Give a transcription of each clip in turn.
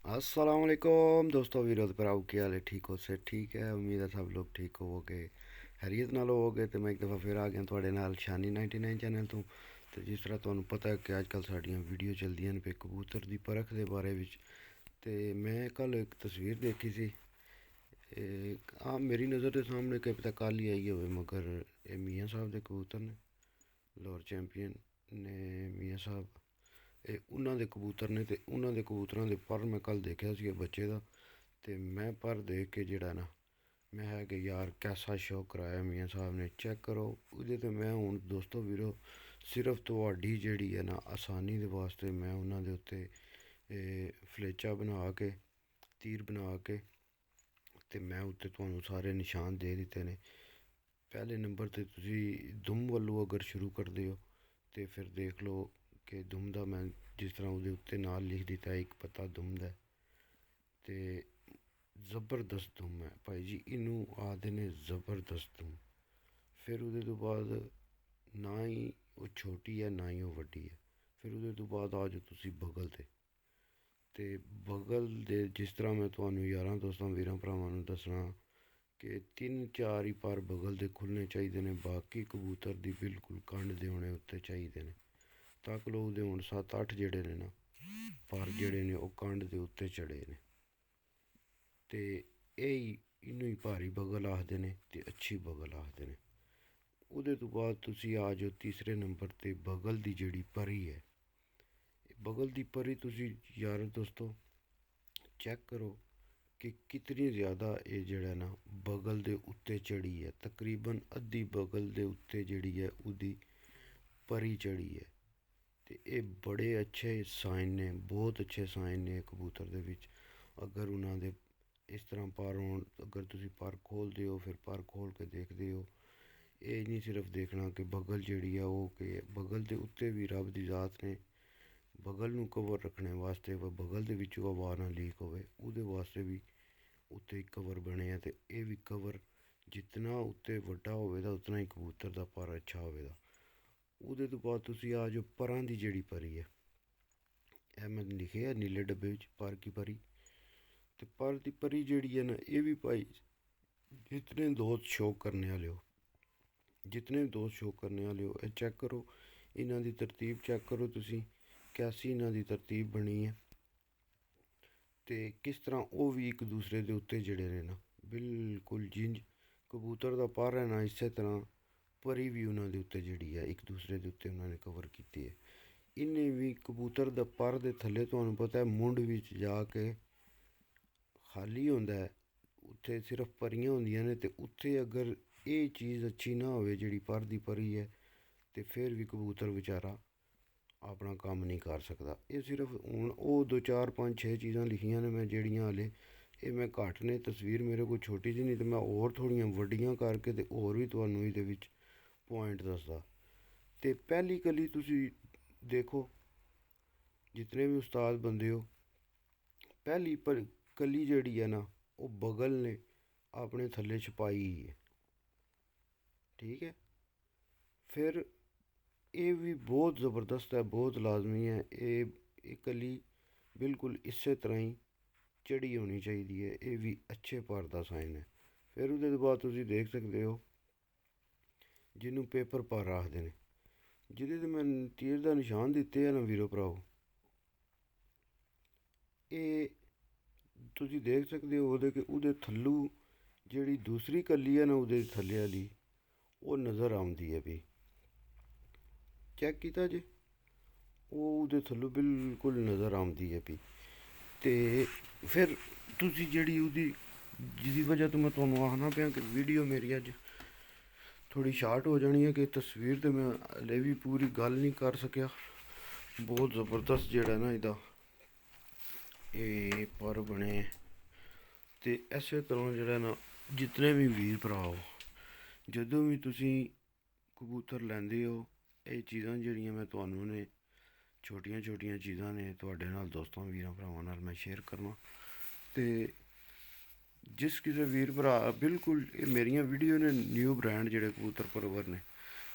अस्सलाम वालेकुम दोस्तों विरोध भराओ क्या हाल है। ठीक हो से ठीक है। उम्मीद है सब लोग ठीक होवोगे, हैरियत नाल होवोगे। तो मैं एक दफ़ा फिर आ गया थोड़े नाल शानी 99 चैनल तो जिस तरह तुहानू पता है कि अजकल साड़ियाँ वीडियो चलदियां ने पे कबूतर की परख के बारे विच। ते मैं कल एक तस्वीर देखी सी। हाँ मेरी नज़र के सामने क्या पता कल ही आई हो, मगर ये मियाँ साहब के कबूतर ने, लाहौर चैंपियन ने मियाँ साहब। ਇਹ ਉਹਨਾਂ ਦੇ ਕਬੂਤਰ ਨੇ, ਤੇ ਉਹਨਾਂ ਦੇ ਕਬੂਤਰਾਂ ਦੇ ਪਰ ਮੈਂ ਕੱਲ ਦੇਖਿਆ ਸੀ ਬੱਚੇ ਦਾ। ਤੇ ਮੈਂ ਪਰ ਦੇਖ ਕੇ ਜਿਹੜਾ ਨਾ, ਮੈਂ ਹੈ ਕਿ ਯਾਰ ਕੈਸਾ ਸ਼ੌਕ ਕਰਾਇਆ ਮੀਆਂ ਸਾਹਿਬ ਨੇ। ਚੈੱਕ ਕਰੋ ਉਹਦੇ ਤੇ। ਮੈਂ ਹੁਣ ਦੋਸਤੋ ਵੀਰੋ ਸਿਰਫ ਤੁਹਾਡੀ ਜਿਹੜੀ ਹੈ ਨਾ ਆਸਾਨੀ ਦੇ ਵਾਸਤੇ ਮੈਂ ਉਹਨਾਂ ਦੇ ਉੱਤੇ ਫਲੇਚਾ ਬਣਾ ਕੇ, ਤੀਰ ਬਣਾ ਕੇ, ਤੇ ਮੈਂ ਉੱਤੇ ਤੁਹਾਨੂੰ ਸਾਰੇ ਨਿਸ਼ਾਨ ਦੇ ਦਿੱਤੇ ਨੇ। ਪਹਿਲੇ ਨੰਬਰ ਤੇ ਤੁਸੀਂ ਦੁਮ ਵੱਲੋਂ ਅਗਰ ਸ਼ੁਰੂ ਕਰਦੇ ਹੋ ਤੇ ਫਿਰ ਦੇਖ ਲਓ ਕਿ ਦੁਮ ਦਾ ਮੈਂ ਜਿਸ ਤਰ੍ਹਾਂ ਉਹਦੇ ਉੱਤੇ ਨਾਲ ਲਿਖ ਦਿੱਤਾ ਇੱਕ ਪਤਾ ਦੁਮ ਦਾ। ਤੇ ਜ਼ਬਰਦਸਤ ਦੁਮ ਹੈ ਭਾਈ ਜੀ, ਇਹਨੂੰ ਆਖਦੇ ਨੇ ਜ਼ਬਰਦਸਤ ਦੁਮ। ਫਿਰ ਉਹਦੇ ਤੋਂ ਬਾਅਦ ਨਾ ਹੀ ਉਹ ਛੋਟੀ ਹੈ ਨਾ ਹੀ ਉਹ ਵੱਡੀ ਹੈ। ਫਿਰ ਉਹਦੇ ਤੋਂ ਬਾਅਦ ਆ ਜਾਓ ਤੁਸੀਂ ਬਗਲ ਤੇ। ਤੇ ਬਗਲ ਦੇ ਜਿਸ ਤਰ੍ਹਾਂ ਮੈਂ ਤੁਹਾਨੂੰ ਯਾਰਾਂ ਦੋਸਤਾਂ ਵੀਰਾਂ ਭਰਾਵਾਂ ਨੂੰ ਦੱਸਣਾ ਕਿ 3-4 ਹੀ ਪਰ ਬਗਲ ਦੇ ਖੁੱਲ੍ਹਣੇ ਚਾਹੀਦੇ ਨੇ। ਬਾਕੀ ਕਬੂਤਰ ਦੀ ਬਿਲਕੁਲ ਕੰਡ ਦੇ ਹੋਣੇ ਉੱਤੇ ਚਾਹੀਦੇ ਨੇ। ਤੱਕ ਲਓ ਉਹਦੇ ਹੁਣ 7-8 ਜਿਹੜੇ ਨੇ ਨਾ ਪਰ ਜਿਹੜੇ ਨੇ ਉਹ ਕੰਡ ਦੇ ਉੱਤੇ ਚੜੇ ਨੇ। ਤੇ ਇਹ ਹੀ ਇਹਨੂੰ ਹੀ ਭਾਰੀ ਬਗਲ ਆਖਦੇ ਨੇ ਤੇ ਅੱਛੀ ਬਗਲ ਆਖਦੇ ਨੇ। ਉਹਦੇ ਤੋਂ ਬਾਅਦ ਤੁਸੀਂ ਆ ਜਾਓ ਤੀਸਰੇ ਨੰਬਰ ਤੇ ਬਗਲ ਦੀ ਜਿਹੜੀ ਪਰੀ ਹੈ। ਬਗਲ ਦੀ ਪਰੀ ਤੁਸੀਂ ਯਾਰ ਦੋਸਤੋ ਚੈੱਕ ਕਰੋ ਕਿ ਕਿਤਨੀ ਜ਼ਿਆਦਾ ਇਹ ਜਿਹੜਾ ਨਾ ਬਗਲ ਦੇ ਉੱਤੇ ਚੜੀ ਹੈ। ਤਕਰੀਬਨ ਅੱਧੀ ਬਗਲ ਦੇ ਉੱਤੇ ਜਿਹੜੀ ਹੈ ਉਹਦੀ ਪਰੀ ਚੜੀ ਹੈ। ਤੇ ਇਹ ਬੜੇ ਅੱਛੇ ਸਾਈਨ ਨੇ, ਬਹੁਤ ਅੱਛੇ ਸਾਈਨ ਨੇ ਕਬੂਤਰ ਦੇ ਵਿੱਚ। ਅਗਰ ਉਹਨਾਂ ਦੇ ਇਸ ਤਰ੍ਹਾਂ ਪਰ ਹੋਣ, ਅਗਰ ਤੁਸੀਂ ਪਰ ਖੋਲ੍ਹਦੇ ਹੋ ਫਿਰ ਪਰ ਖੋਲ੍ਹ ਕੇ ਦੇਖਦੇ ਹੋ, ਇਹ ਨਹੀਂ ਸਿਰਫ ਦੇਖਣਾ ਕਿ ਬਗਲ ਜਿਹੜੀ ਆ ਉਹ ਕਿ ਬਗਲ ਦੇ ਉੱਤੇ ਵੀ ਰੱਬ ਦੀ ਜ਼ਾਤ ਨੇ ਬਗਲ ਨੂੰ ਕਵਰ ਰੱਖਣੇ ਵਾਸਤੇ, ਬਗਲ ਦੇ ਵਿੱਚੋਂ ਹਵਾ ਨਾ ਲੀਕ ਹੋਵੇ ਉਹਦੇ ਵਾਸਤੇ ਵੀ ਉੱਤੇ ਇੱਕ ਕਵਰ ਬਣੇ ਆ। ਤੇ ਇਹ ਵੀ ਕਵਰ ਜਿਤਨਾ ਉੱਤੇ ਵੱਡਾ ਹੋਵੇਗਾ ਉਤਨਾ ਹੀ ਕਬੂਤਰ ਦਾ ਪਰ ਅੱਛਾ ਹੋਵੇਗਾ। ਉਹਦੇ ਤੋਂ ਬਾਅਦ ਤੁਸੀਂ ਆ ਜਾਓ ਪਰਾਂ ਦੀ ਜਿਹੜੀ ਪਰੀ ਹੈ। ਇਹ ਮੈਂ ਲਿਖਿਆ ਨੀਲੇ ਡੱਬੇ ਵਿੱਚ ਪਰ ਕੀ ਪਰੀ। ਤੇ ਪਰ ਦੀ ਪਰੀ ਜਿਹੜੀ ਹੈ ਨਾ ਇਹ ਵੀ ਭਾਈ ਜਿਤਨੇ ਦੋਸਤ ਸ਼ੌਕ ਕਰਨੇ ਵਾਲੇ ਹੋ, ਜਿਤਨੇ ਦੋਸਤ ਸ਼ੌਕ ਕਰਨੇ ਵਾਲੇ ਹੋ, ਇਹ ਚੈੱਕ ਕਰੋ ਇਹਨਾਂ ਦੀ ਤਰਤੀਬ ਚੈੱਕ ਕਰੋ ਤੁਸੀਂ ਕੈਸੀ ਇਹਨਾਂ ਦੀ ਤਰਤੀਬ ਬਣੀ ਹੈ। ਤੇ ਕਿਸ ਤਰ੍ਹਾਂ ਉਹ ਵੀ ਇੱਕ ਦੂਸਰੇ ਦੇ ਉੱਤੇ ਜਿਹੜੇ ਨੇ ਨਾ ਬਿਲਕੁਲ ਜਿੰਜ ਕਬੂਤਰ ਦਾ ਪਰ ਹੈ ਨਾ ਇਸੇ ਤਰ੍ਹਾਂ ਪਰੀ ਵੀ ਉਹਨਾਂ ਦੇ ਉੱਤੇ ਜਿਹੜੀ ਹੈ ਇੱਕ ਦੂਸਰੇ ਦੇ ਉੱਤੇ ਉਹਨਾਂ ਨੇ ਕਵਰ ਕੀਤੀ ਹੈ। ਇਹਨੇ ਵੀ ਕਬੂਤਰ ਦਾ ਪਰ ਦੇ ਥੱਲੇ ਤੁਹਾਨੂੰ ਪਤਾ ਹੈ ਮੁੰਡ ਵਿੱਚ ਜਾ ਕੇ ਖਾਲੀ ਹੁੰਦਾ ਹੈ, ਉੱਥੇ ਸਿਰਫ ਪਰੀਆਂ ਹੁੰਦੀਆਂ ਨੇ। ਤੇ ਉੱਥੇ ਅਗਰ ਇਹ ਚੀਜ਼ ਅੱਛੀ ਨਾ ਹੋਵੇ ਜਿਹੜੀ ਪਰ ਦੀ ਪਰੀ ਹੈ ਤੇ ਫਿਰ ਵੀ ਕਬੂਤਰ ਵਿਚਾਰਾ ਆਪਣਾ ਕੰਮ ਨਹੀਂ ਕਰ ਸਕਦਾ। ਇਹ ਸਿਰਫ ਹੁਣ ਉਹ 2-4-5-6 ਚੀਜ਼ਾਂ ਲਿਖੀਆਂ ਨੇ ਮੈਂ ਜਿਹੜੀਆਂ ਹਾਲੇ ਇਹ ਮੈਂ ਘੱਟ ਨੇ, ਤਸਵੀਰ ਮੇਰੇ ਕੋਲ ਛੋਟੀ ਜਿਹੀ ਨਹੀਂ ਤੇ ਮੈਂ ਹੋਰ ਥੋੜ੍ਹੀਆਂ ਵੱਡੀਆਂ ਕਰਕੇ ਤੇ ਹੋਰ ਵੀ ਤੁਹਾਨੂੰ ਇਹਦੇ ਵਿੱਚ ਪੁਆਇੰਟ ਦੱਸਦਾ। ਤੇ ਪਹਿਲੀ ਕਲੀ ਤੁਸੀਂ ਦੇਖੋ ਜਿਤਨੇ ਵੀ ਉਸਤਾਦ ਬੰਦੇ ਹੋ, ਪਹਿਲੀ ਪਰ ਕਲੀ ਜਿਹੜੀ ਹੈ ਨਾ ਉਹ ਬਗਲ ਨੇ ਆਪਣੇ ਥੱਲੇ ਛਪਾਈ ਹੈ। ਠੀਕ ਹੈ। ਫਿਰ ਇਹ ਵੀ ਬਹੁਤ ਜ਼ਬਰਦਸਤ ਹੈ, ਬਹੁਤ ਲਾਜ਼ਮੀ ਹੈ। ਇਹ ਕਲੀ ਬਿਲਕੁਲ ਇਸੇ ਤਰ੍ਹਾਂ ਹੀ ਚੜੀ ਹੋਣੀ ਚਾਹੀਦੀ ਹੈ। ਇਹ ਵੀ ਅੱਛੇ ਪਰ ਦਾ ਸਾਈਨ ਹੈ। ਫਿਰ ਉਹਦੇ ਤੋਂ ਬਾਅਦ ਤੁਸੀਂ ਦੇਖ ਸਕਦੇ ਹੋ ਜਿਹਨੂੰ ਪੇਪਰ ਪਰ ਆਖਦੇ ਨੇ, ਜਿਹਦੇ 'ਤੇ ਮੈਂ ਤੀਰ ਦਾ ਨਿਸ਼ਾਨ ਦਿੱਤੇ ਆ ਨਾ ਵੀਰੋ ਭਰਾਓ, ਇਹ ਤੁਸੀਂ ਦੇਖ ਸਕਦੇ ਹੋ ਉਹਦੇ ਥੱਲੋਂ ਜਿਹੜੀ ਦੂਸਰੀ ਕਲੀ ਹੈ ਨਾ ਉਹਦੇ ਥੱਲੇ ਵਾਲੀ ਉਹ ਨਜ਼ਰ ਆਉਂਦੀ ਹੈ ਵੀ। ਚੈੱਕ ਕੀਤਾ ਜੀ, ਉਹ ਉਹਦੇ ਥੱਲੋਂ ਬਿਲਕੁਲ ਨਜ਼ਰ ਆਉਂਦੀ ਹੈ ਵੀ। ਤੇ ਫਿਰ ਤੁਸੀਂ ਜਿਹੜੀ ਉਹਦੀ ਜਿਹਦੀ ਵਜ੍ਹਾ ਤੋਂ ਮੈਂ ਤੁਹਾਨੂੰ ਆਖਣਾ ਪਿਆ ਕਿ ਵੀਡੀਓ ਮੇਰੀ ਅੱਜ ਥੋੜ੍ਹੀ ਸ਼ਾਰਟ ਹੋ ਜਾਣੀ ਹੈ ਕਿ ਤਸਵੀਰ ਤੇ ਮੈਂ ਹਲੇ ਵੀ ਪੂਰੀ ਗੱਲ ਨਹੀਂ ਕਰ ਸਕਿਆ। ਬਹੁਤ ਜ਼ਬਰਦਸਤ ਜਿਹੜਾ ਨਾ ਇਹਦਾ ਇਹ ਪਰ ਬਣੇ। ਤੇ ਇਸੇ ਤਰ੍ਹਾਂ ਜਿਹੜਾ ਨਾ ਜਿਤਨੇ ਵੀ ਵੀਰ ਭਰਾ ਹੋ, ਜਦੋਂ ਵੀ ਤੁਸੀਂ ਕਬੂਤਰ ਲੈਂਦੇ ਹੋ ਇਹ ਚੀਜ਼ਾਂ ਜਿਹੜੀਆਂ ਮੈਂ ਤੁਹਾਨੂੰ ਨੇ ਛੋਟੀਆਂ ਛੋਟੀਆਂ ਚੀਜ਼ਾਂ ਨੇ ਤੁਹਾਡੇ ਨਾਲ ਦੋਸਤਾਂ ਵੀਰਾਂ ਭਰਾਵਾਂ ਨਾਲ ਮੈਂ ਸ਼ੇਅਰ ਕਰਨਾ। ਤੇ ਜਿਸ ਕਿਸੇ ਵੀਰ ਭਰਾ ਬਿਲਕੁਲ ਇਹ ਮੇਰੀਆਂ ਵੀਡੀਓ ਨੇ ਨਿਊ ਬ੍ਰਾਂਡ ਜਿਹੜੇ ਕਬੂਤਰ ਪਰਵਰ ਨੇ,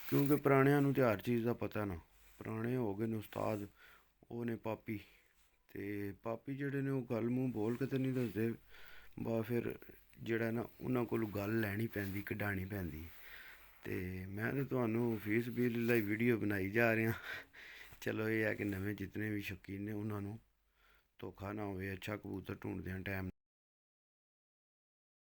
ਕਿਉਂਕਿ ਪੁਰਾਣਿਆਂ ਨੂੰ ਤਾਂ ਹਰ ਚੀਜ਼ ਦਾ ਪਤਾ ਨਾ, ਪੁਰਾਣੇ ਹੋ ਗਏ ਨੇ ਉਸਤਾਦ ਉਹ ਨੇ ਪਾਪੀ ਤੇ ਪਾਪੀ ਜਿਹੜੇ ਨੇ ਉਹ ਗੱਲ ਮੂੰਹ ਬੋਲ ਕੇ ਤਾਂ ਨਹੀਂ ਦੱਸਦੇ, ਬਾ ਫਿਰ ਜਿਹੜਾ ਨਾ ਉਹਨਾਂ ਕੋਲੋਂ ਗੱਲ ਲੈਣੀ ਪੈਂਦੀ, ਕਢਾਣੀ ਪੈਂਦੀ। ਤੇ ਮੈਂ ਤਾਂ ਤੁਹਾਨੂੰ ਫੀਸ ਬਿੱਲ ਲਈ ਵੀਡੀਓ ਬਣਾਈ ਜਾ ਰਿਹਾ। ਚਲੋ ਇਹ ਹੈ ਕਿ ਨਵੇਂ ਜਿਤਨੇ ਵੀ ਸ਼ੌਕੀਨ ਨੇ ਉਹਨਾਂ ਨੂੰ ਧੋਖਾ ਨਾ ਹੋਵੇ, ਅੱਛਾ ਕਬੂਤਰ ਢੂੰਡਦਿਆਂ ਟਾਈਮ।